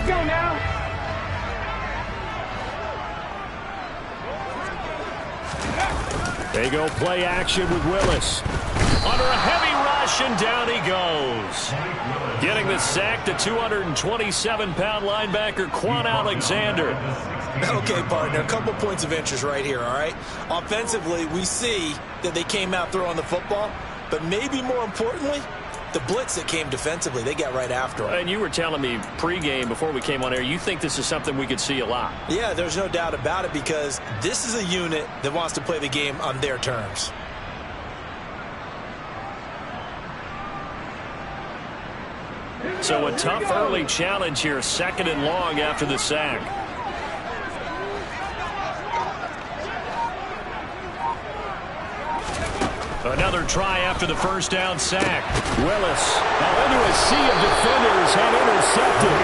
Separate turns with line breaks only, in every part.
go now.
They go play action with Willis. Under a heavy rush, and down he goes. Getting the sack, the 227-pound linebacker, Quan Alexander.
Okay, partner, a couple points of interest right here, all right? Offensively, we see that they came out throwing the football, but maybe more importantly, the blitz that came defensively, they got right after him.
And you were telling me pregame before we came on air, you think this is something we could see a lot.
Yeah, there's no doubt about it because this is a unit that wants to play the game on their terms.
So a tough early challenge here, 2nd and long after the sack. Another try after the first down sack. Willis now into a sea of defenders and intercepted.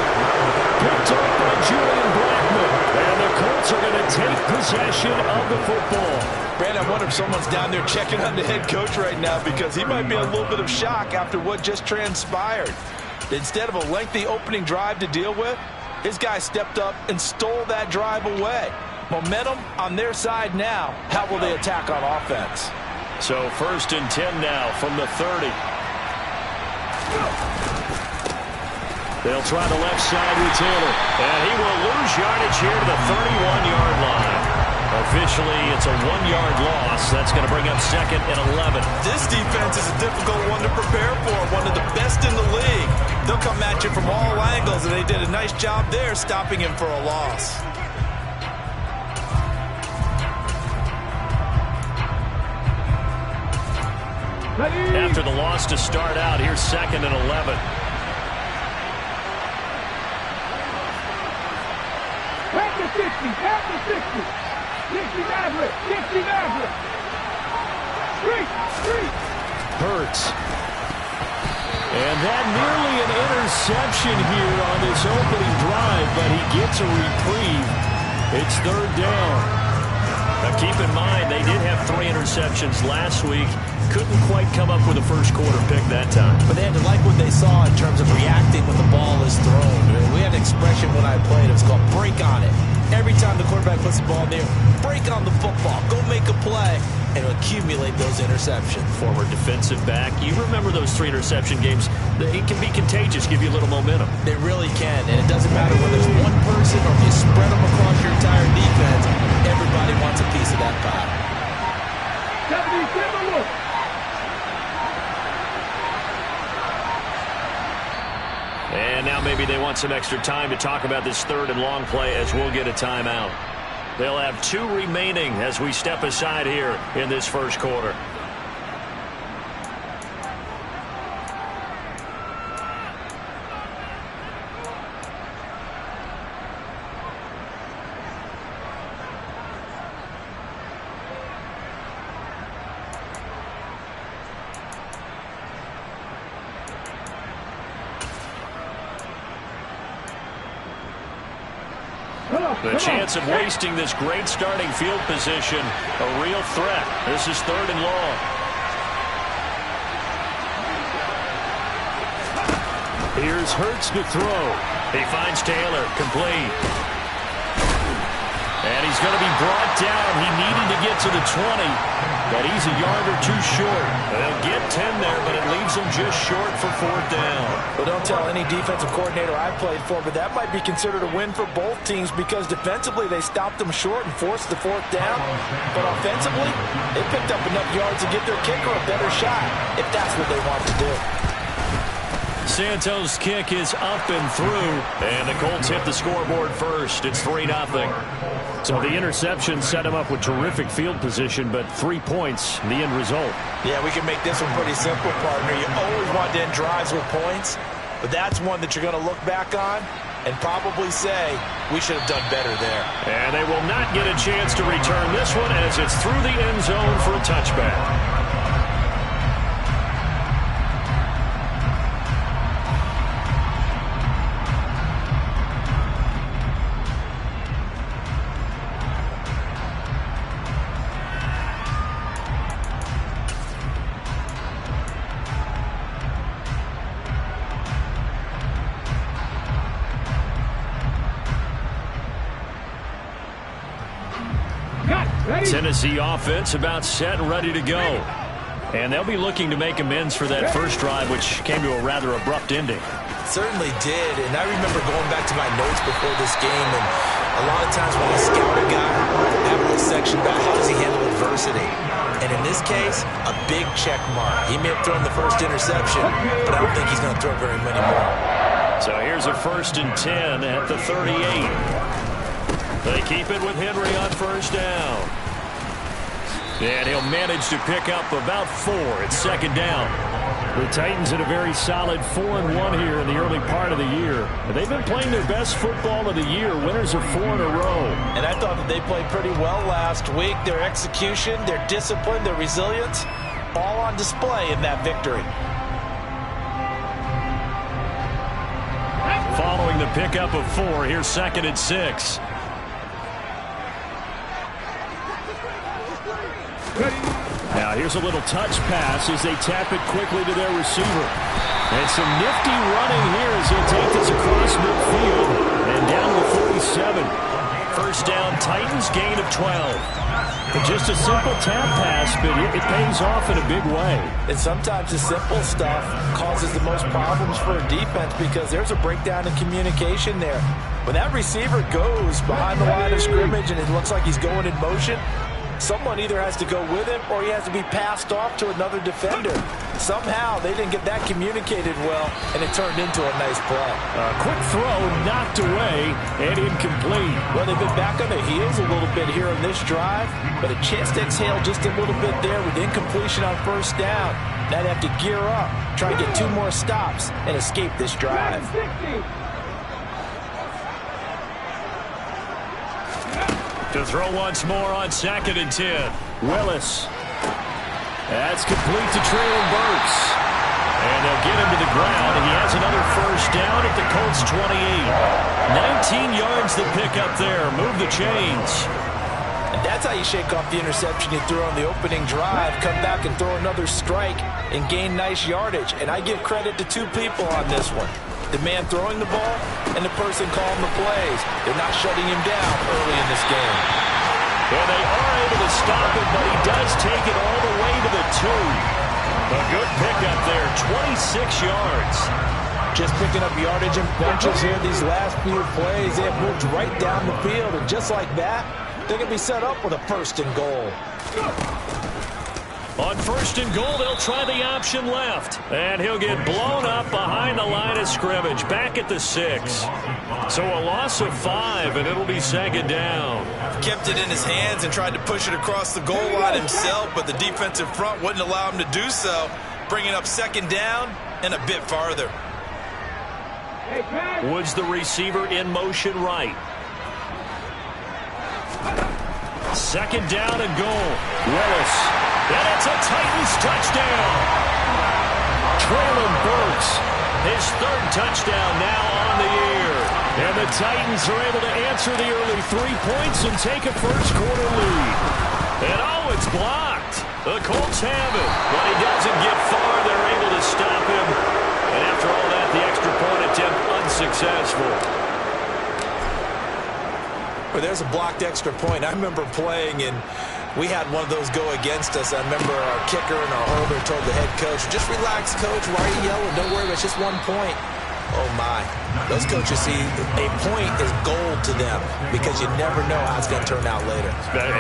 Picked up by Julian Blackmon. And the Colts are going to take possession of the football.
Brandon, I wonder if someone's down there checking on the head coach right now because he might be in a little bit of shock after what just transpired. Instead of a lengthy opening drive to deal with, his guy stepped up and stole that drive away. Momentum on their side now. How will they attack on offense?
So 1st and 10 now from the 30. They'll try the left side with Taylor. And he will lose yardage here to the 31-yard line. Officially, it's a 1-yard loss. That's going to bring up 2nd and 11.
This defense is a difficult one to prepare for. One of the best in the league. They'll come at you from all angles, and they did a nice job there stopping him for a loss.
After the loss to start out, here's 2nd and 11.
Back to 60, back to 60. 60 Maverick, 60 Maverick. Street.
Hurts. And that nearly an interception here on this opening drive, but he gets a reprieve. It's 3rd down. Now keep in mind, they did have 3 interceptions last week. Couldn't quite come up with a first quarter pick that time.
But they had to like what they saw in terms of reacting when the ball is thrown. We had an expression when I played. It was called break on it. Every time the quarterback puts the ball in there, break on the football. Go make a play and accumulate those interceptions.
Former defensive back. You remember those 3 interception games. It can be contagious, give you a little momentum.
They really can. And it doesn't matter whether it's one person or if you spread them across your entire defense. Everybody wants a piece of that pie.
77 look.
And now maybe they want some extra time to talk about this 3rd and long play as we'll get a timeout. They'll have 2 remaining as we step aside here in this first quarter. The chance of wasting this great starting field position, a real threat. This is 3rd and long. Here's Hurts to throw. He finds Taylor, complete. And he's going to be brought down. He needed to get to the 20, but he's a yard or 2 short. They'll get 10 there, but it leaves him just short for 4th down.
Well, don't tell any defensive coordinator I played for, but that might be considered a win for both teams because defensively they stopped them short and forced the 4th down. But offensively, they picked up enough yards to get their kicker a better shot if that's what they want to do.
Santos' kick is up and through, and the Colts hit the scoreboard first. It's 3-0. So the interception set him up with terrific field position, but 3 points, the end result.
Yeah, we can make this one pretty simple, partner. You always want to end drives with points, but that's one that you're going to look back on and probably say, we should have done better there.
And they will not get a chance to return this one as it's through the end zone for a touchback. Tennessee offense about set and ready to go. And they'll be looking to make amends for that first drive, which came to a rather abrupt ending.
Certainly did, and I remember going back to my notes before this game, and a lot of times when I scout a guy, I have a little section about how does he handle adversity. And in this case, a big check mark. He may have thrown the first interception, but I don't think he's going to throw very many more.
So here's a 1st and 10 at the 38. They keep it with Henry on first down. And he'll manage to pick up about 4 at 2nd down. The Titans had a very solid 4-1 here in the early part of the year. They've been playing their best football of the year, winners of 4 in a row.
And I thought that they played pretty well last week. Their execution, their discipline, their resilience, all on display in that victory.
Following the pickup of 4, here's 2nd and 6. Now here's a little touch pass as they tap it quickly to their receiver. And some nifty running here as he'll take this across midfield and down to the 47. First down, Titans, gain of 12. And just a simple tap pass, but it pays off in a big way.
And sometimes the simple stuff causes the most problems for a defense because there's a breakdown in communication there. When that receiver goes behind the line of scrimmage and it looks like he's going in motion, someone either has to go with him or he has to be passed off to another defender. Somehow they didn't get that communicated well, and it turned into a nice play.
A quick throw knocked away and incomplete.
Well, they've been back on their heels a little bit here on this drive, but a chance to exhale just a little bit there with incompletion on first down. Now they have to gear up, try to get 2 more stops, and escape this drive.
To throw once more on 2nd and 10. Willis. That's complete to Traylon Burks. And they'll get him to the ground. He has another first down at the Colts 28. 19 yards to pick up there. Move the chains.
And that's how you shake off the interception you threw on the opening drive. Come back and throw another strike and gain nice yardage. And I give credit to 2 people on this one. The man throwing the ball and the person calling the plays. They're not shutting him down early in this game.
And they are able to stop it, but he does take it all the way to the 2. A good pickup there, 26 yards.
Just picking up yardage in bunches here these last few plays. They have moved right down the field, and just like that, they're going to be set up with a 1st and goal.
On 1st and goal, they'll try the option left. And he'll get blown up behind the line of scrimmage, back at the 6. So a loss of 5, and it'll be 2nd down.
Kept it in his hands and tried to push it across the goal line himself, but the defensive front wouldn't allow him to do so, bringing up 2nd down and a bit farther.
Woods, the receiver, in motion right. 2nd down and goal. Willis. And it's a Titans touchdown. Traylon Burks, his 3rd touchdown now on the year. And the Titans are able to answer the early 3 points and take a first-quarter lead. And oh, it's blocked. The Colts have it. But he doesn't get far. They're able to stop him. And after all that, the extra point attempt unsuccessful.
Well, there's a blocked extra point. I remember playing, and we had one of those go against us. I remember our kicker and our holder told the head coach, just relax, coach. Why are you yelling? Don't worry, it's just 1 point. Oh, my. Those coaches see a point is gold to them because you never know how it's going to turn out later.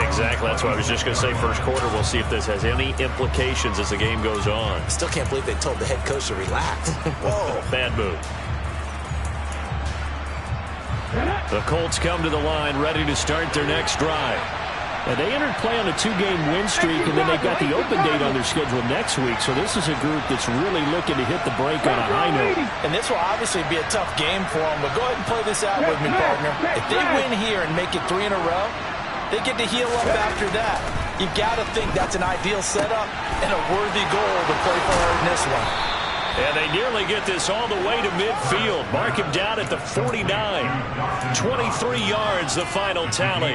Exactly. That's what I was just going to say. First quarter, we'll see if this has any implications as the game goes on.
I still can't believe they told the head coach to relax. Whoa.
Bad move. The Colts come to the line ready to start their next drive. And they entered play on a 2-game win streak, and then they've got the open date on their schedule next week. So this is a group that's really looking to hit the break on a high note.
And this will obviously be a tough game for them, but go ahead and play this out with me, partner. If they win here and make it 3 in a row, they get to heal up after that. You've got to think that's an ideal setup and a worthy goal to play for in this one.
And they nearly get this all the way to midfield. Mark him down at the 49. 23 yards, the final tally.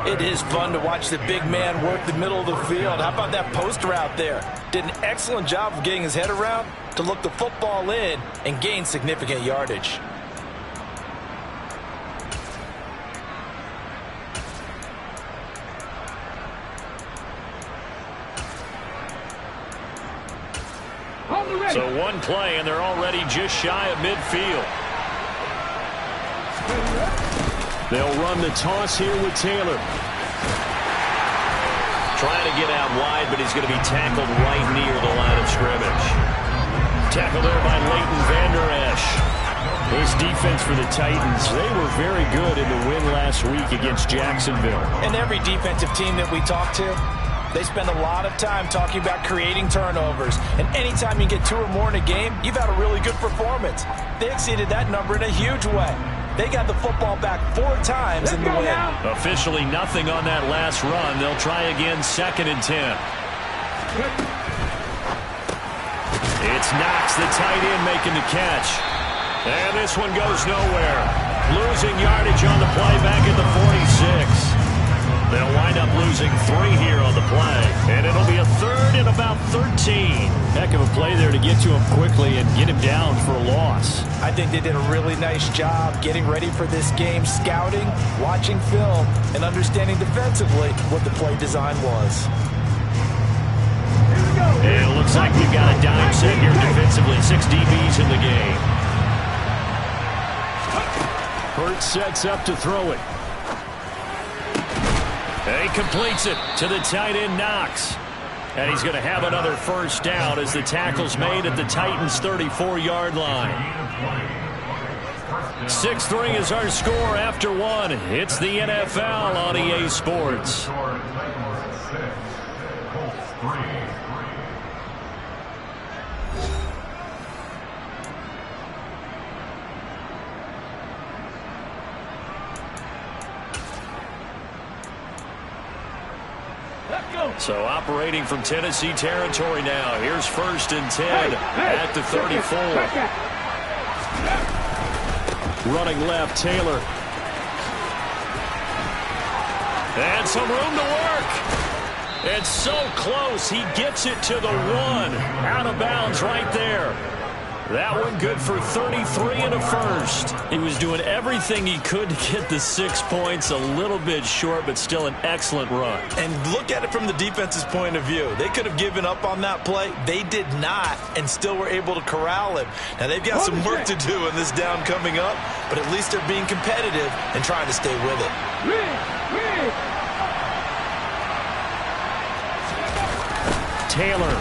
It is fun to watch the big man work the middle of the field. How about that post route there? Did an excellent job of getting his head around to look the football in and gain significant yardage.
On the ready.
So one play, and they're already just shy of midfield. They'll run the toss here with Taylor. Trying to get out wide, but he's going to be tackled right near the line of scrimmage. Tackled there by Leighton Vander Esch. This defense for the Titans, they were very good in the win last week against Jacksonville.
And every defensive team that we talk to, they spend a lot of time talking about creating turnovers. And anytime you get 2 or more in a game, you've had a really good performance. They exceeded that number in a huge way. They got the football back 4 times in the win.
Officially nothing on that last run. They'll try again 2nd and 10. It's Knox, the tight end, making the catch. And this one goes nowhere. Losing yardage on the play back at the 46. They'll wind up losing 3 here on the play. And it'll be a 3rd and about 13. Heck of a play there to get to him quickly and get him down for a loss.
I think they did a really nice job getting ready for this game, scouting, watching film, and understanding defensively what the play design was.
And it looks like we've got a dime set here defensively. 6 DBs in the game. Hurts sets up to throw it. And he completes it to the tight end, Knox. And he's going to have another first down as the tackle's made at the Titans' 34-yard line. 6-3 is our score after 1. It's the NFL on EA Sports. So operating from Tennessee territory now. Here's 1st and 10 at the 34. Running left, Taylor. And some room to work. It's so close. He gets it to the 1. Out of bounds right there. That one good for 33 and a first. He was doing everything he could to get the 6 points. A little bit short, but still an excellent run.
And look at it from the defense's point of view. They could have given up on that play. They did not, and still were able to corral him. Now, they've got some work to do in this down coming up, but at least they're being competitive and trying to stay with it.
Taylor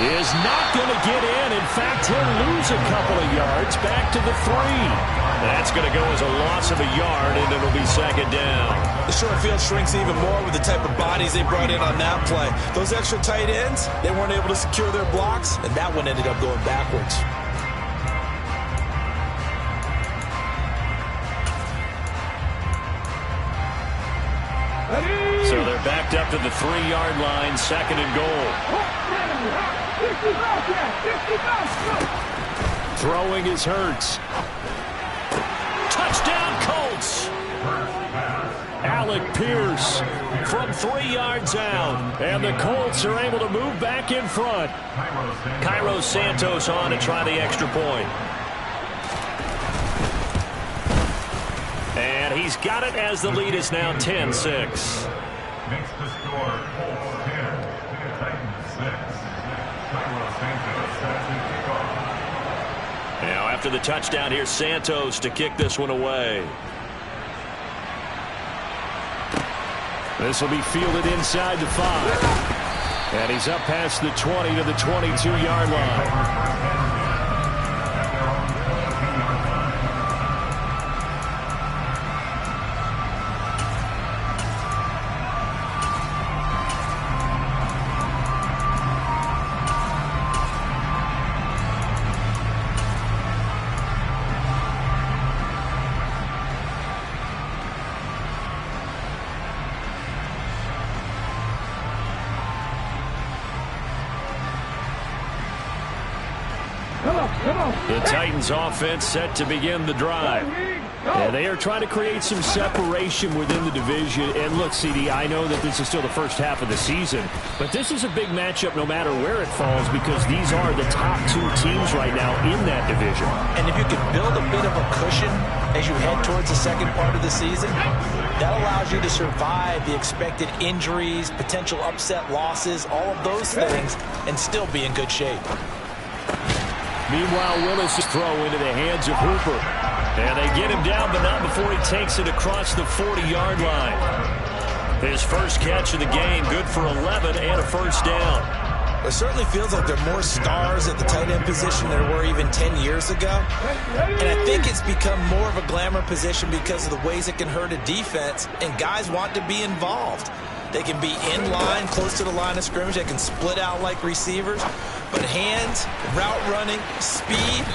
is not going to get in. In fact, he'll lose a couple of yards back to the 3. That's going to go as a loss of a yard, and it'll be 2nd down.
The short field shrinks even more with the type of bodies they brought in on that play. Those extra tight ends, they weren't able to secure their blocks, and that one ended up going backwards.
So they're backed up to the 3-yard line, 2nd and goal. Throwing is Hurts. Touchdown, Colts. Alec Pierce from 3 yards out. And the Colts are able to move back in front. Cairo Santos on to try the extra point. And he's got it as the lead is now 10-6.
Makes the score Colts 10, Titans 6.
Now after the touchdown, here's Santos to kick this one away. This will be fielded inside the 5. And he's up past the 20 to the 22-yard line. The Titans offense set to begin the drive. And they are trying to create some separation within the division. And look, CD, I know that this is still the first half of the season, but this is a big matchup no matter where it falls because these are the top 2 teams right now in that division.
And if you can build a bit of a cushion as you head towards the second part of the season, That allows you to survive the expected injuries, potential upset losses, all of those things, and still be in good shape.
Meanwhile, Willis' throw into the hands of Hooper. And they get him down, but not before he takes it across the 40-yard line. His first catch of the game, good for 11 and a first down.
It certainly feels like there are more stars at the tight end position than there were even 10 years ago. And I think it's become more of a glamour position because of the ways it can hurt a defense, and guys want to be involved. They can be in line, close to the line of scrimmage. They can split out like receivers. But hands, route running, speed,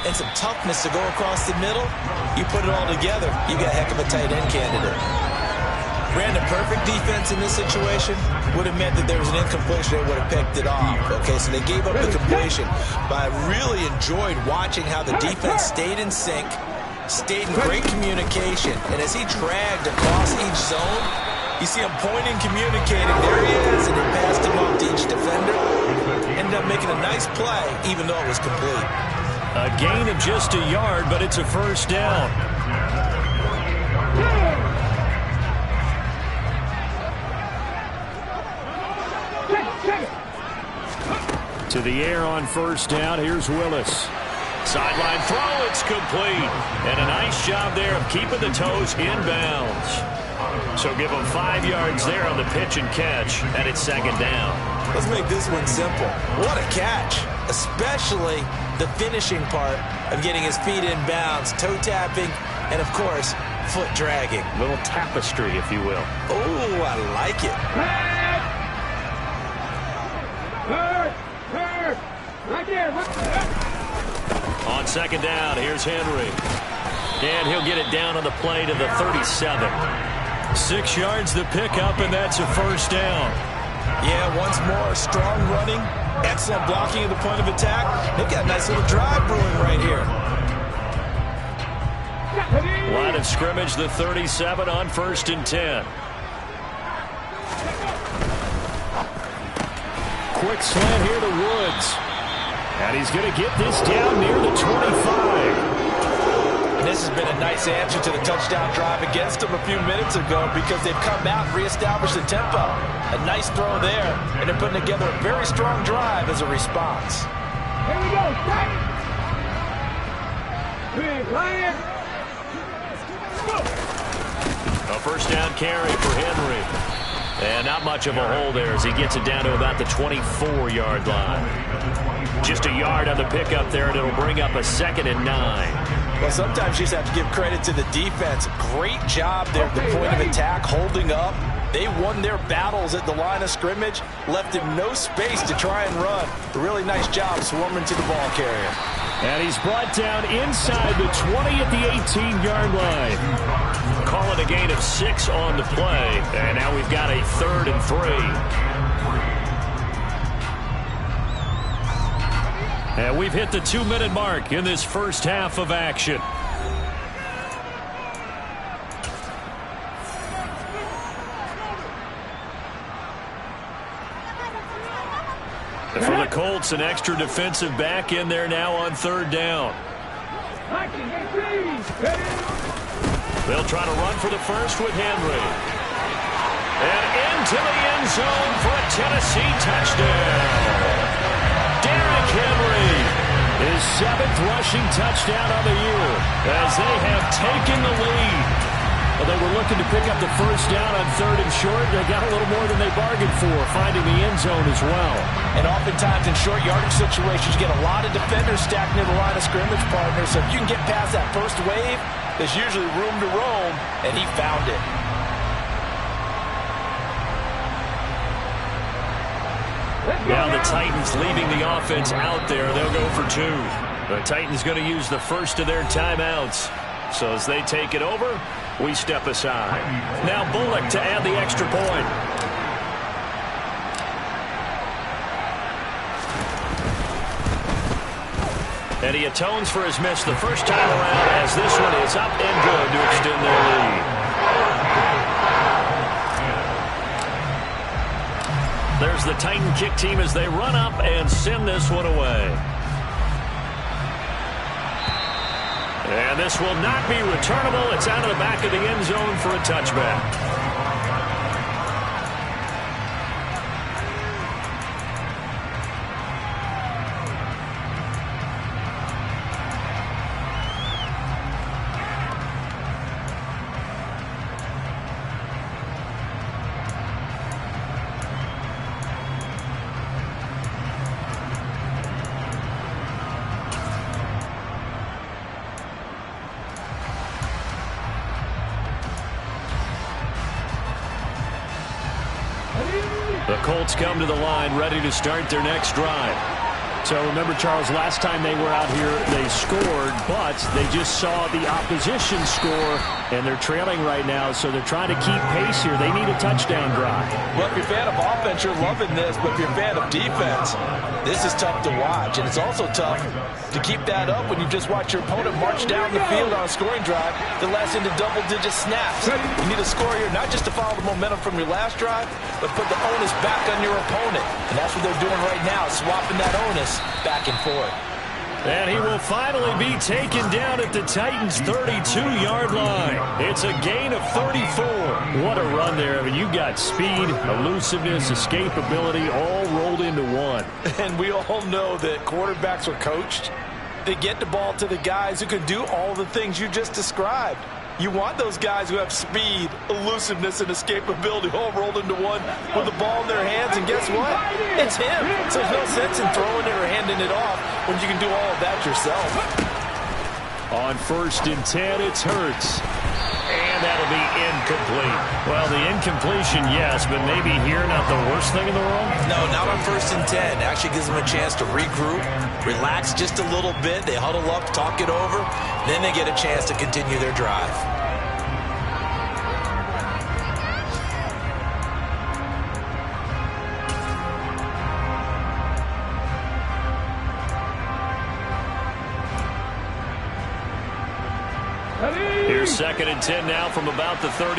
and some toughness to go across the middle, you put it all together, you got a heck of a tight end candidate. Brandon, perfect defense in this situation would have meant that there was an incompletion. They would have picked it off. Okay, so they gave up the completion. But I really enjoyed watching how the defense stayed in sync, stayed in great communication, and as he dragged across each zone, you see him pointing, communicating. There he is, and he passed him off to each defender. Ended up making a nice play, even though it was complete.
A gain of just a yard, but it's a first down. To the air on first down. Here's Willis. Sideline throw. It's complete. And a nice job there of keeping the toes inbounds. So give him 5 yards there on the pitch and catch, and it's second down.
Let's make this one simple. What a catch, especially the finishing part of getting his feet in bounds, toe tapping, and, of course, foot dragging.
Little tapestry, if you will.
Oh, I like it.
Right there.
On second down, here's Henry. And he'll get it down on the play to the 37. 6 yards the pickup, and that's a first down.
Yeah, once more, strong running, excellent blocking at the point of attack. They've got a nice little drive brewing right here.
Line of scrimmage, the 37 on 1st and 10. Quick slant here to Woods. And he's going to get this down near the 25.
And this has been a nice answer to the touchdown drive against them a few minutes ago because they've come out and reestablished the tempo. A nice throw there, and they're putting together a very strong drive as a response.
Here we go, Titan. Lion.
A first down carry for Henry. And not much of a hole there as he gets it down to about the 24-yard line. Just a yard on the pickup there, and it'll bring up a 2nd and 9.
Well, sometimes you just have to give credit to the defense. Great job there at the point of attack, holding up. They won their battles at the line of scrimmage, left him no space to try and run. A really nice job swarming to the ball carrier.
And he's brought down inside the 20 at the 18-yard line. Call it a gain of 6 on the play, and now we've got a 3rd and 3. And we've hit the 2-minute mark in this first half of action. For the Colts, an extra defensive back in there now on 3rd down. They'll try to run for the first with Henry. And into the end zone for a Tennessee touchdown. Derrick Henry, his 7th rushing touchdown of the year as they have taken the lead. Well, they were looking to pick up the first down on 3rd and short. They got a little more than they bargained for, finding the end zone as well.
And oftentimes in short yardage situations, you get a lot of defenders stacked near the line of scrimmage, partner. So if you can get past that first wave, there's usually room to roam, and he found it.
Now the Titans leaving the offense out there. They'll go for 2. The Titans going to use the first of their timeouts. So as they take it over, we step aside. Now Bullock to add the extra point. And he atones for his miss the first time around as this one is up and good to extend their lead. There's the Titan kick team as they run up and send this one away. And this will not be returnable. It's out of the back of the end zone for a touchback. The Colts come to the line, ready to start their next drive. So remember, Charles, last time they were out here, they scored, but they just saw the opposition score, and they're trailing right now, so they're trying to keep pace here. They need a touchdown drive.
Well, if you're a fan of offense, you're loving this, but if you're a fan of defense, this is tough to watch, and it's also tough to keep that up when you just watch your opponent march down the field on a scoring drive that lasts into double-digit snaps. You need a score here, not just to follow the momentum from your last drive, but put the onus back on your opponent, and that's what they're doing right now, swapping that onus back and forth.
And he will finally be taken down at the Titans' 32-yard line. It's a gain of 34. What a run there. I mean, you got speed, elusiveness, escapability all rolled into one.
And we all know that quarterbacks are coached. They get the ball to the guys who can do all the things you just described. You want those guys who have speed, elusiveness, and escapability all rolled into one with the ball in their hands, and guess what? It's him. So there's no sense in throwing it or handing it off when you can do all of that yourself.
On 1st and 10, it's Hurts. And that'll be incomplete. Well, the incompletion, yes, but maybe here not the worst thing in the world?
No, not on 1st and 10. Actually gives them a chance to regroup, relax just a little bit. They huddle up, talk it over. Then they get a chance to continue their drive.
Here's 2nd and 10 now from about the 32.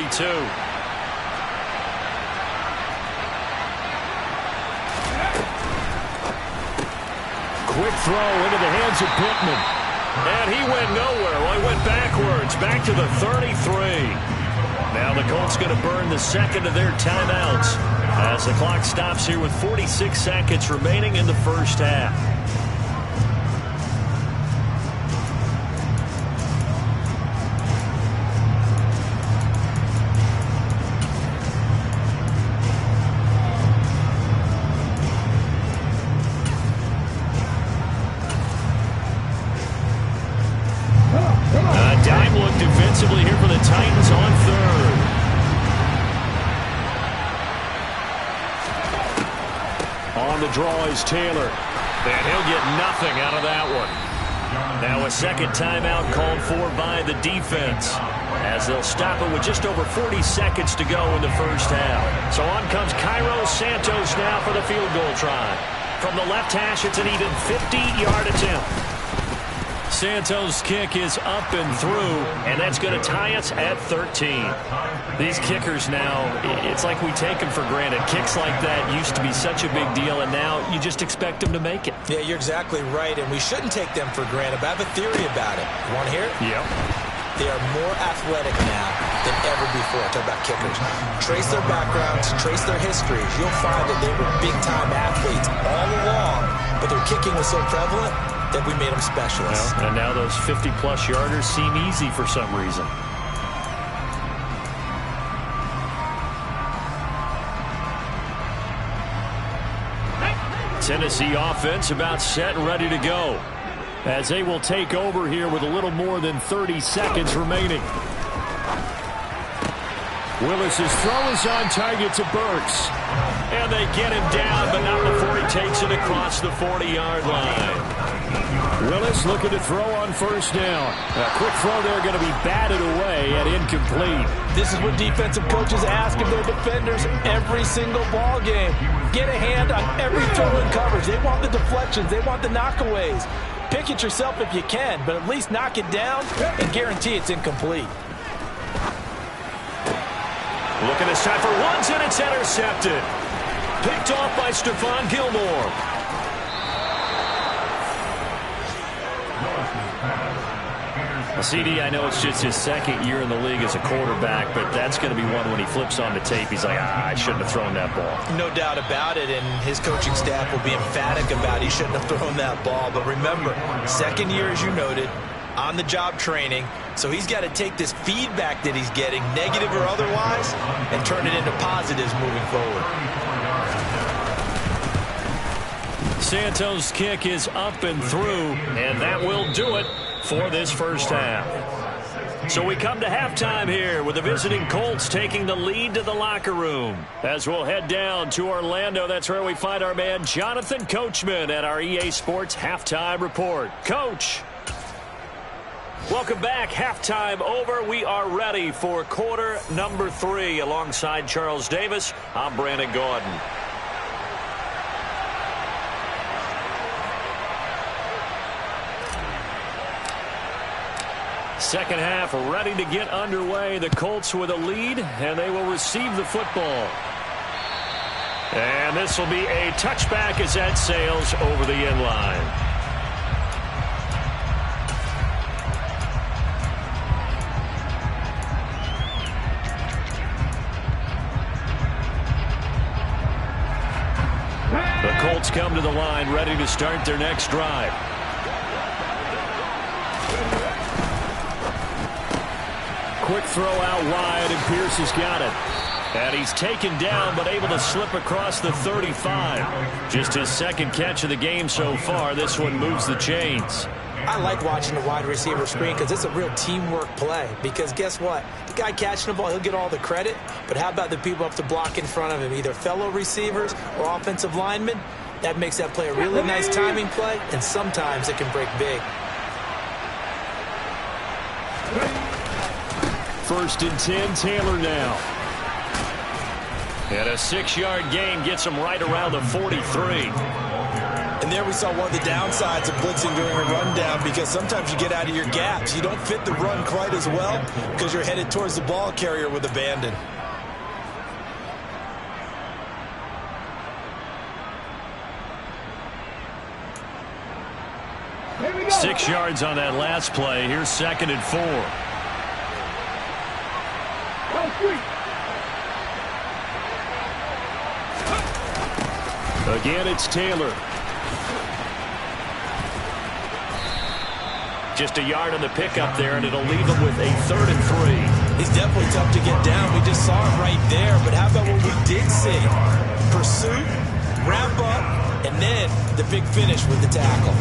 Quick throw into the hands of Pittman. And he went nowhere. Well, he went backwards, back to the 33. Now the Colts going to burn the second of their timeouts as the clock stops here with 46 seconds remaining in the first half. Dime look defensively here for the Titans on 3rd. On the draw is Taylor. And he'll get nothing out of that one. Now a second timeout called for by the defense, as they'll stop it with just over 40 seconds to go in the first half. So on comes Cairo Santos now for the field goal try. From the left hash, it's an even 50-yard attempt. Santos' kick is up and through, and that's going to tie us at 13. These kickers now, it's like we take them for granted. Kicks like that used to be such a big deal, and now you just expect them to make it.
Yeah, you're exactly right, and we shouldn't take them for granted, but I have a theory about it. You want to hear it?
Yep.
They are more athletic now than ever before. Talk about kickers. Trace their backgrounds, trace their histories. You'll find that they were big-time athletes all along, but their kicking was so prevalent that we made them specialists.
Well, and now those 50-plus yarders seem easy for some reason. Tennessee offense about set and ready to go, as they will take over here with a little more than 30 seconds remaining. Willis's throw is on target to Burks. And they get him down, but not before he takes it across the 40-yard line. Willis looking to throw on 1st down. A quick throw there going to be batted away and incomplete.
This is what defensive coaches ask of their defenders every single ball game. Get a hand on every throw in coverage. They want the deflections. They want the knockaways. Pick it yourself if you can, but at least knock it down and guarantee it's incomplete.
Looking this time for ones, and it's intercepted. Picked off by Stephon Gilmore. Well, CD, I know it's just his second year in the league as a quarterback, but that's going to be one when he flips on the tape. He's like, I shouldn't have thrown that ball.
No doubt about it, and his coaching staff will be emphatic about he shouldn't have thrown that ball. But remember, second year, as you noted, on-the-job training, so he's got to take this feedback that he's getting, negative or otherwise, and turn it into positives moving forward.
Santos' kick is up and through, and that will do it for this first half. So we come to halftime here with the visiting Colts taking the lead to the locker room. As we'll head down to Orlando, that's where we find our man Jonathan Coachman at our EA Sports Halftime Report. Coach. Welcome back. Halftime over. We are ready for quarter number 3. Alongside Charles Davis, I'm Brandon Gordon. Second half ready to get underway. The Colts with a lead, and they will receive the football. And this will be a touchback as that sails over the end line. The Colts come to the line ready to start their next drive. Quick throw out wide, and Pierce has got it. And he's taken down, but able to slip across the 35. Just his second catch of the game so far. This one moves the chains.
I like watching the wide receiver screen because it's a real teamwork play. Because guess what? The guy catching the ball, he'll get all the credit. But how about the people up to block in front of him, either fellow receivers or offensive linemen? That makes that play a really nice timing play, and sometimes it can break big.
First and 10, Taylor now. And a 6-yard gain gets him right around the 43.
And there we saw one of the downsides of blitzing during a rundown, because sometimes you get out of your gaps. You don't fit the run quite as well because you're headed towards the ball carrier with abandon.
Here we go.
6 yards on that last play. Here's 2nd and 4. Again, it's Taylor. Just a yard on the pickup there, and it'll leave him with a 3rd and 3.
He's definitely tough to get down. We just saw it right there. But how about what we did see? Pursuit, wrap up, and then the big finish with the tackle.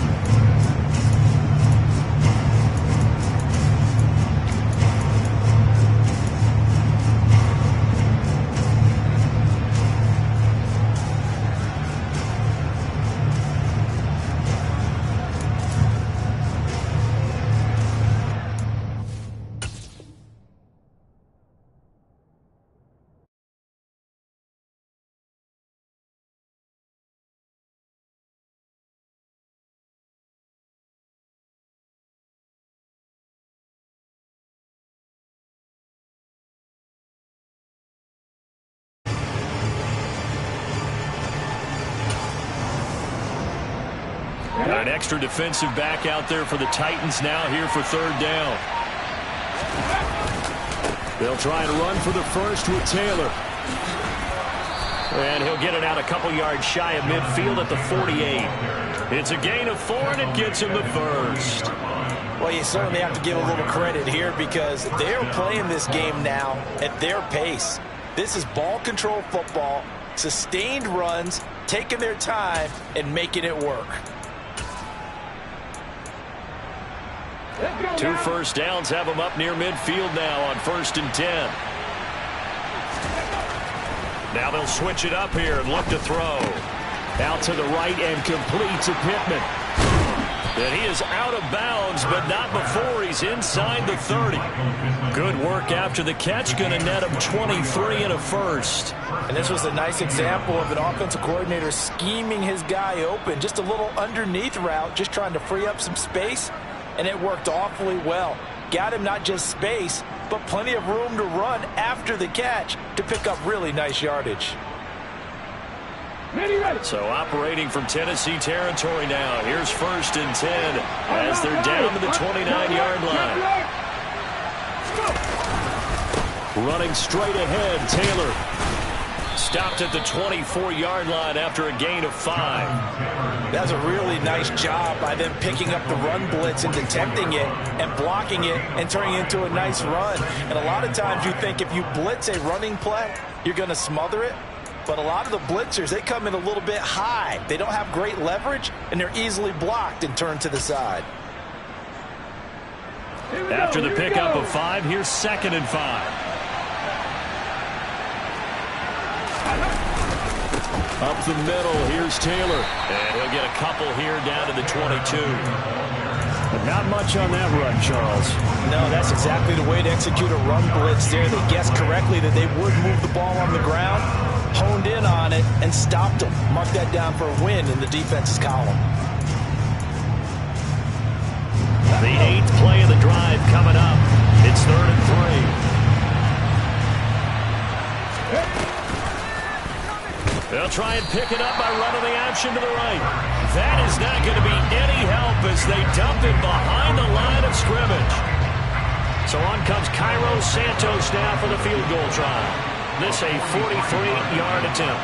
Got an extra defensive back out there for the Titans now here for 3rd down. They'll try and run for the first with Taylor. And he'll get it out a couple yards shy of midfield at the 48. It's a gain of 4, and it gets him the first.
Well, you certainly have to give a little credit here because they're playing this game now at their pace. This is ball control football, sustained runs, taking their time, and making it work.
2 first downs have him up near midfield now on 1st and 10. Now they'll switch it up here and look to throw. Out to the right and complete to Pittman. And he is out of bounds, but not before he's inside the 30. Good work after the catch, going to net him 23 and a first.
And this was a nice example of an offensive coordinator scheming his guy open. Just a little underneath route, just trying to free up some space, and it worked awfully well. Got him not just space, but plenty of room to run after the catch to pick up really nice yardage.
So operating from Tennessee territory now. Here's 1st and 10 as they're down to the 29-yard line. Running straight ahead, Taylor. Stopped at the 24-yard line after a gain of 5.
That's a really nice job by them picking up the run blitz and attempting it and blocking it and turning it into a nice run. And a lot of times you think if you blitz a running play, you're going to smother it. But a lot of the blitzers, they come in a little bit high. They don't have great leverage, and they're easily blocked and turned to the side.
After the pickup of 5, here's 2nd and 5. Up the middle, here's Taylor. And he'll get a couple here down to the 22. But not much on that run, Charles.
No, that's exactly the way to execute a run blitz there. They guessed correctly that they would move the ball on the ground, honed in on it, and stopped them. Mark that down for a win in the defense's column.
The 8th play of the drive coming up. It's 3rd and 3. They'll try and pick it up by running the option to the right. That is not going to be any help as they dump it behind the line of scrimmage. So on comes Cairo Santos now for the field goal try. This a 43-yard attempt.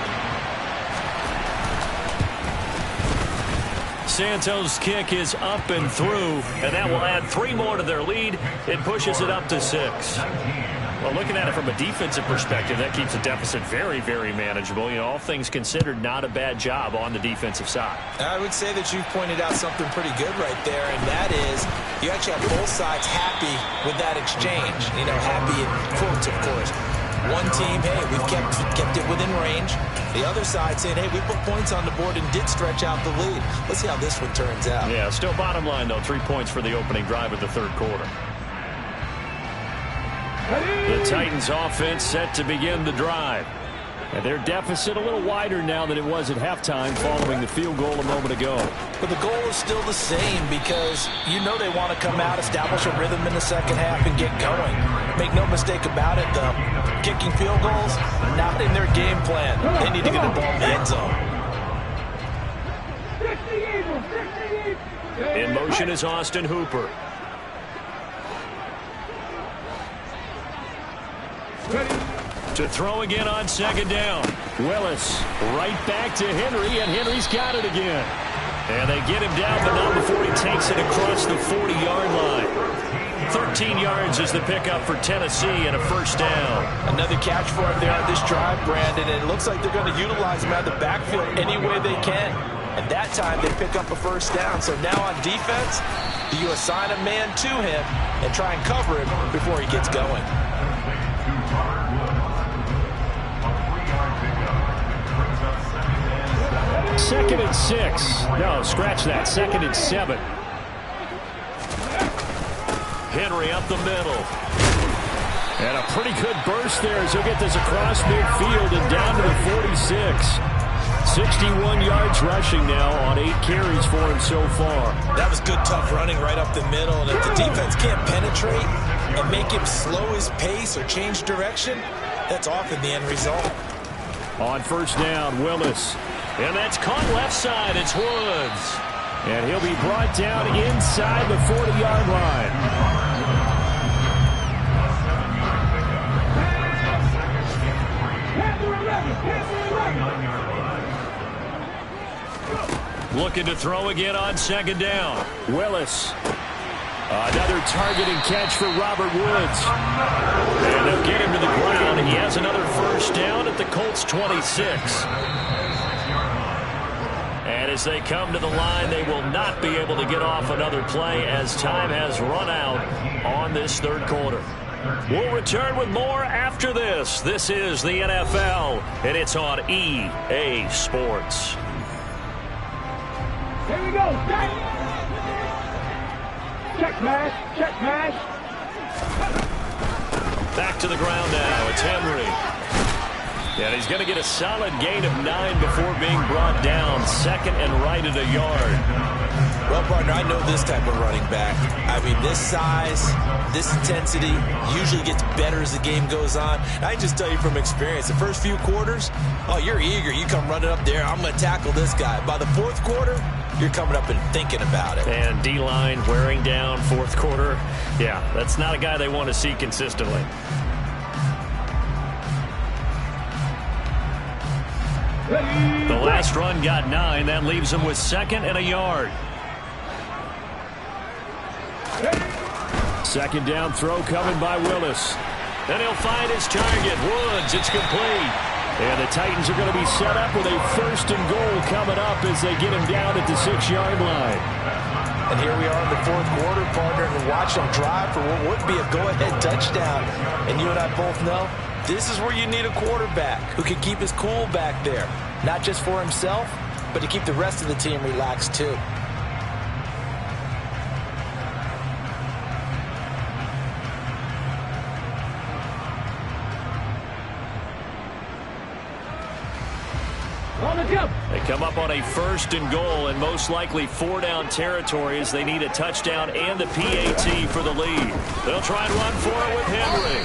Santos' kick is up and through, and that will add 3 more to their lead. It pushes it up to 6. Well, looking at it from a defensive perspective, that keeps the deficit very, very manageable. You know, all things considered, not a bad job on the defensive side.
I would say that you've pointed out something pretty good right there, and that is you actually have both sides happy with that exchange. You know, happy in quotes, of course. One team, hey, we've kept it within range. The other side saying, hey, we put points on the board and did stretch out the lead. Let's see how this one turns out.
Yeah, still bottom line, though, 3 points for the opening drive of the 3rd quarter. The Titans offense set to begin the drive. And their deficit a little wider now than it was at halftime following the field goal a moment ago.
But the goal is still the same because you know they want to come out, establish a rhythm in the second half, and get going. Make no mistake about it, though. Kicking field goals, not in their game plan. They need to get the ball in the end zone.
In motion is Austin Hooper. To throw again on 2nd down. Willis right back to Henry, and Henry's got it again. And they get him down, but not before he takes it across the 40-yard line. 13 yards is the pickup for Tennessee and a 1st down.
Another catch for him there on this drive, Brandon, and it looks like they're going to utilize him out of the backfield any way they can. And that time they pick up a 1st down. So now on defense, do you assign a man to him and try and cover him before he gets going?
2nd and 6. No, scratch that. 2nd and 7. Henry up the middle. And a pretty good burst there as he'll get this across midfield and down to the 46. 61 yards rushing now on 8 carries for him so far.
That was good, tough running right up the middle. And if the defense can't penetrate and make him slow his pace or change direction, that's often the end result.
On 1st down, Willis. And that's caught left side. It's Woods. And he'll be brought down inside the 40-yard line. Looking to throw again on 2nd down. Willis. Another targeting catch for Robert Woods. And they'll get him to the ground. He has another 1st down at the Colts 26. And as they come to the line, they will not be able to get off another play as time has run out on this 3rd quarter. We'll return with more after this. This is the NFL, and it's on EA Sports.
Here we go. Check mash. Check mash.
Back to the ground now. It's Henry. And he's going to get a solid gain of 9 before being brought down. 2nd and right at a yard.
Well, partner, I know this type of running back. I mean, this size, this intensity usually gets better as the game goes on. I can just tell you from experience, the first few quarters, oh, you're eager. You come running up there, I'm going to tackle this guy. By the fourth quarter, you're coming up and thinking about it.
And D-line wearing down fourth quarter. Yeah, that's not a guy they want to see consistently. The last run got 9. That leaves him with 2nd and a yard. Second down throw coming by Willis. Then he'll find his target, Woods. It's complete. And the Titans are going to be set up with a 1st and goal coming up as they get him down at the 6-yard line.
And here we are in the fourth quarter, partner, and watch them drive for what would be a go-ahead touchdown. And you and I both know this is where you need a quarterback who can keep his cool back there. Not just for himself, but to keep the rest of the team relaxed too.
They come up on a 1st and goal and most likely 4-down territory as they need a touchdown and a PAT for the lead. They'll try and run for it with Henry.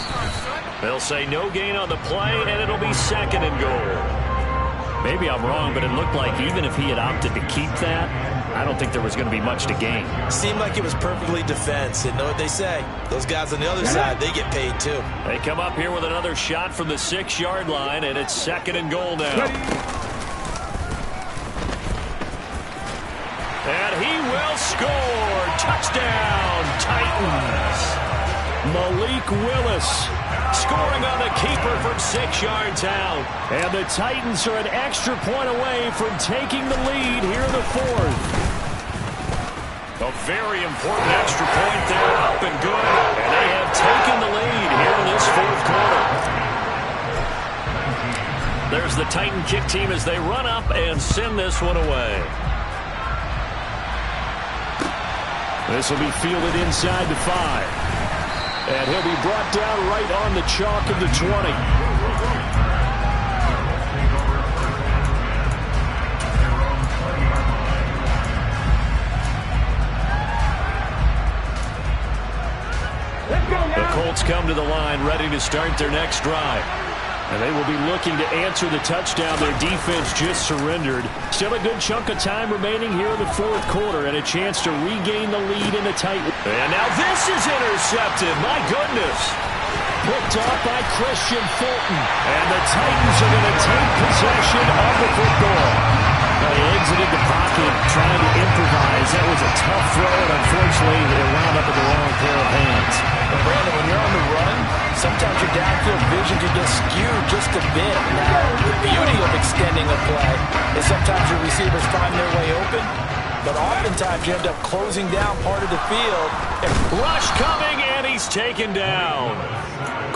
They'll say no gain on the play, and it'll be 2nd and goal. Maybe I'm wrong, but it looked like even if he had opted to keep that, I don't think there was going to be much to gain.
Seemed like it was perfectly defense. And know what they say? Those guys on the other side, they get paid too.
They come up here with another shot from the 6-yard line, and it's 2nd and goal now. And he will score. Touchdown, Titans. Malik Willis scoring on the keeper from 6 yards out. And the Titans are an extra point away from taking the lead here in the 4th. A very important extra point there, up and good. And they have taken the lead here in this 4th quarter. There's the Titan kick team as they run up and send this one away. This will be fielded inside the 5. And he'll be brought down right on the chalk of the 20. The Colts come to the line ready to start their next drive. And they will be looking to answer the touchdown their defense just surrendered. Still a good chunk of time remaining here in the 4th quarter and a chance to regain the lead in the tight. And now this is intercepted. My goodness. Picked off by Christian Fulton. And the Titans are going to take possession of the football. Well, he exited the pocket trying to improvise. That was a tough throw, and unfortunately it wound up in the wrong pair of hands.
Well, Brandon, when you're on the run, sometimes your downfield vision can get skewed just a bit. Now, the beauty of extending a play is sometimes your receivers find their way open, but oftentimes you end up closing down part of the field.
And rush coming, and he's taken down.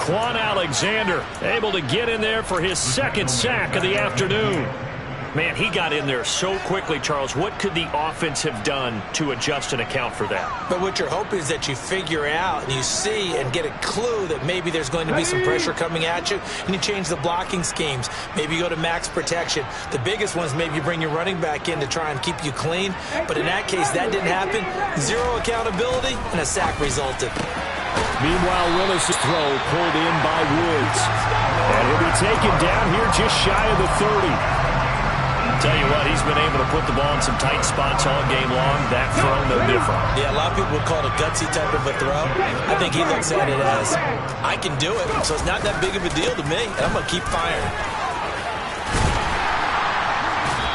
Quan Alexander able to get in there for his 2nd sack of the afternoon. Man, he got in there so quickly, Charles. What could the offense have done to adjust and account for that?
But what you're hoping is that you figure out and you see and get a clue that maybe there's going to be some pressure coming at you, and you change the blocking schemes. Maybe you go to max protection. The biggest one is maybe you bring your running back in to try and keep you clean. But in that case, that didn't happen. 0 accountability, and a sack resulted.
Meanwhile, Willis' throw pulled in by Woods. And he'll be taken down here just shy of the 30. Tell you what, he's been able to put the ball in some tight spots all game long. That throw, no different.
Yeah, a lot of people would call it a gutsy type of a throw. I think he looks at it as, I can do it, so it's not that big of a deal to me, and I'm going to keep firing.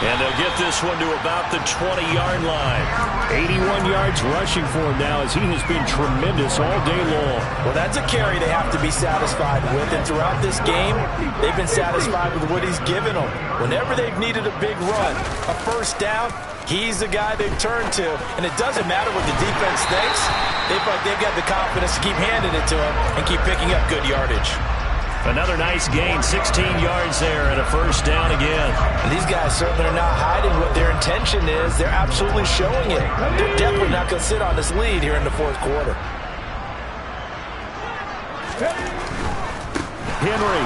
And they'll get this one to about the 20-yard line. 81 yards rushing for him now as he has been tremendous all day long.
Well, that's a carry they have to be satisfied with. And throughout this game, they've been satisfied with what he's given them. Whenever they've needed a big run, a 1st down, he's the guy they've turned to. And it doesn't matter what the defense thinks. They feel like they've got the confidence to keep handing it to him and keep picking up good yardage.
Another nice gain, 16 yards there, and a 1st down again.
And these guys certainly are not hiding what their intention is. They're absolutely showing it. They're definitely not going to sit on this lead here in the 4th quarter.
Henry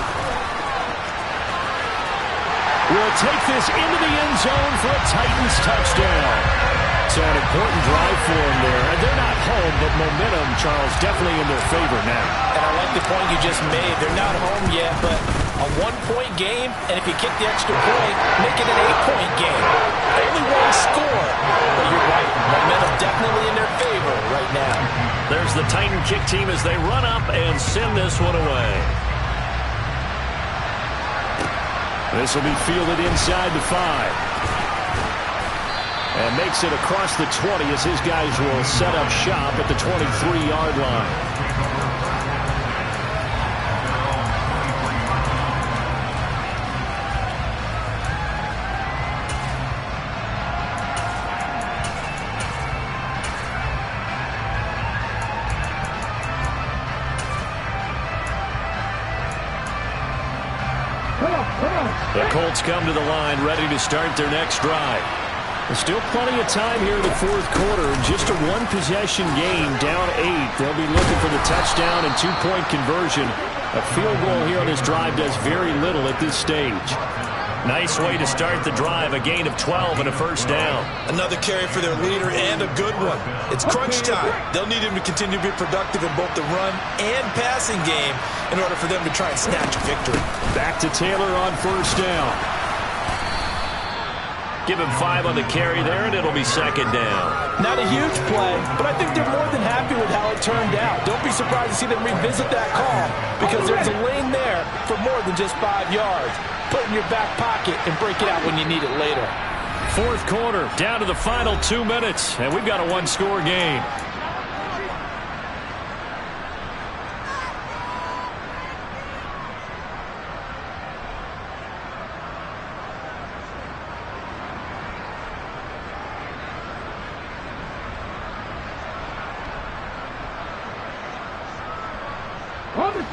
will take this into the end zone for a Titans touchdown. So an important drive for them there. And they're not home, but momentum, Charles, definitely in their favor now.
And I like the point you just made. They're not home yet, but a one-point game, and if you kick the extra point, make it an 8-point game. Only one score, but you're right. Momentum definitely in their favor right now.
There's the Titan kick team as they run up and send this one away. This will be fielded inside the 5. And makes it across the 20 as his guys will set up shop at the 23-yard line. The Colts come to the line ready to start their next drive. There's still plenty of time here in the fourth quarter. Just a one-possession game, down 8. They'll be looking for the touchdown and 2-point conversion. A field goal here on this drive does very little at this stage. Nice way to start the drive, a gain of 12 and a first down.
Another carry for their leader and a good one. It's crunch time. They'll need him to continue to be productive in both the run and passing game in order for them to try and snatch a victory.
Back to Taylor on first down. Give him 5 on the carry there, and it'll be second down.
Not a huge play, but I think they're more than happy with how it turned out. Don't be surprised to see them revisit that call because there's a lane there for more than just 5 yards. Put it in your back pocket and break it out when you need it later.
Fourth quarter, down to the final 2 minutes, and we've got a one-score game.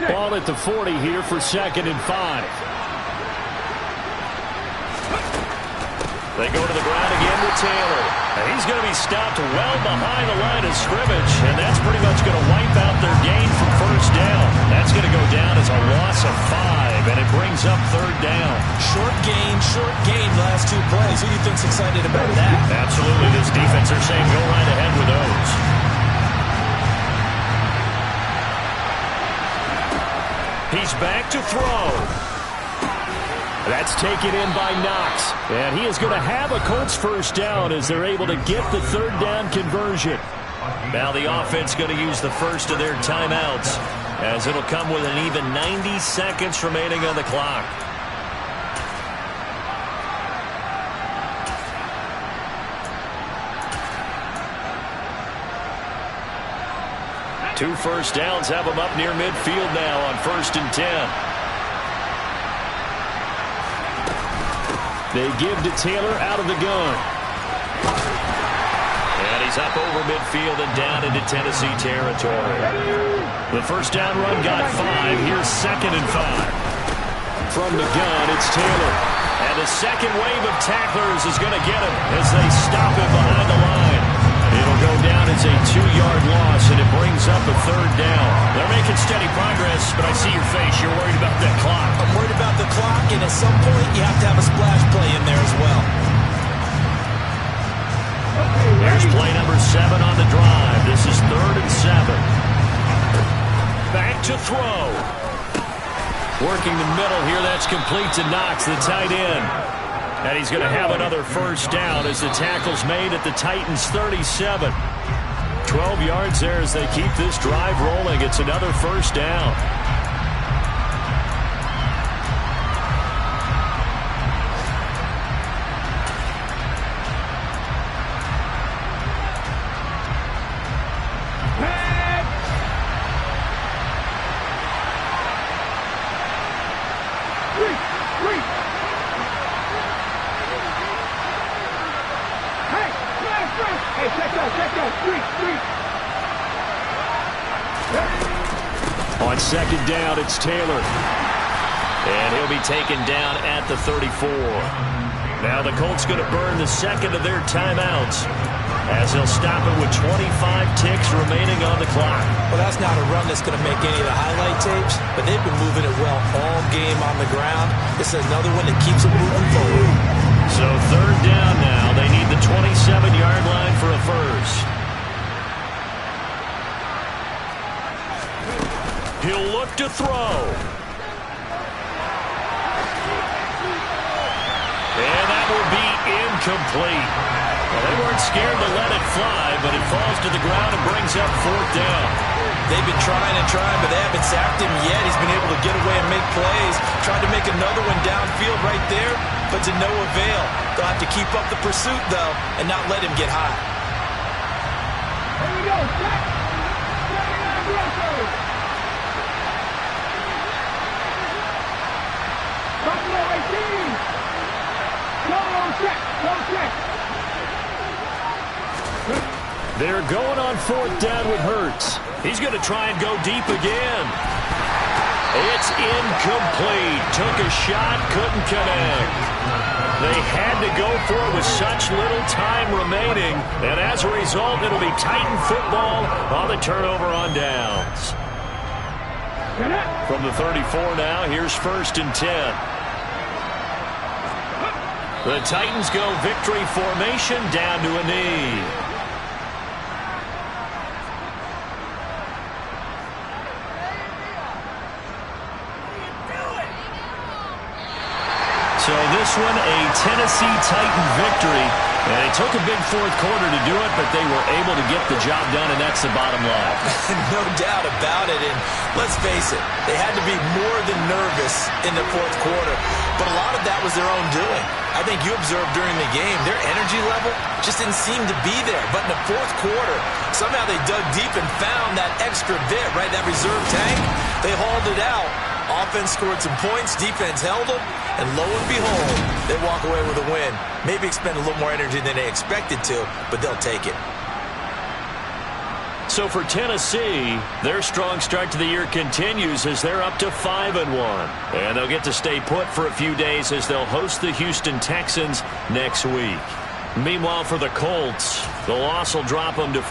Ball at the 40 here for second and 5. They go to the ground again with Taylor. And he's going to be stopped well behind the line of scrimmage, and that's pretty much going to wipe out their gain from first down. That's going to go down as a loss of 5, and it brings up third down.
Short gain, the last 2 plays. Who do you think's excited about that?
Absolutely. This defense are saying go right ahead with those. He's back to throw. That's taken in by Knox. And he is going to have a Colts first down as they're able to get the third down conversion. Now the offense going to use the first of their timeouts as it'll come with an even 90 seconds remaining on the clock. Two first downs have them up near midfield now on 1st and 10. They give to Taylor out of the gun. And he's up over midfield and down into Tennessee territory. The first down run got 5. Here's 2nd and 5. From the gun, it's Taylor. And the second wave of tacklers is going to get him as they stop him behind the line. It'll go down as a 2-yard loss, and it brings up a third down. They're making steady progress, but I see your face. You're worried about that clock.
I'm worried about the clock, and at some point you have to have a splash play in there as well.
There's play number 7 on the drive. This is 3rd and 7. Back to throw. Working the middle here. That's complete to Knox, the tight end. And he's going to have another first down as the tackle's made at the Titans' 37. 12 yards there as they keep this drive rolling. It's another first down. On second down, it's Taylor. And he'll be taken down at the 34. Now the Colts going to burn the second of their timeouts as they'll stop it with 25 ticks remaining on the clock.
Well, that's not a run that's going to make any of the highlight tapes, but they've been moving it well all game on the ground. This is another one that keeps it moving forward.
So third down now. They need the 27-yard line for a to throw. And that will be incomplete. Well, they weren't scared to let it fly, but it falls to the ground and brings up 4th down.
They've been trying and trying, but they haven't sacked him yet. He's been able to get away and make plays. Tried to make another one downfield right there, but to no avail. They'll have to keep up the pursuit, though, and not let him get hot.
Here we go. Check. Buffalo 18. Cover on check. Go check.
They're going on 4th down with Hurts. He's going to try and go deep again. It's incomplete. Took a shot, couldn't connect. They had to go for it with such little time remaining, and as a result, it'll be Titan football on the turnover on downs. From the 34 now, here's 1st and 10. The Titans go victory formation down to a knee. So this one, a Tennessee Titan victory. And it took a big 4th quarter to do it, but they were able to get the job done, and that's the bottom line.
No doubt about it. And let's face it, they had to be more than nervous in the 4th quarter. But a lot of that was their own doing. I think you observed during the game, their energy level just didn't seem to be there. But in the 4th quarter, somehow they dug deep and found that extra bit, right, that reserve tank. They hauled it out. Offense scored some points, defense held them, and lo and behold, they walk away with a win. Maybe expend a little more energy than they expected to, but they'll take it.
So for Tennessee, their strong start to the year continues as they're up to 5-1. And they'll get to stay put for a few days as they'll host the Houston Texans next week. Meanwhile, for the Colts, the loss will drop them to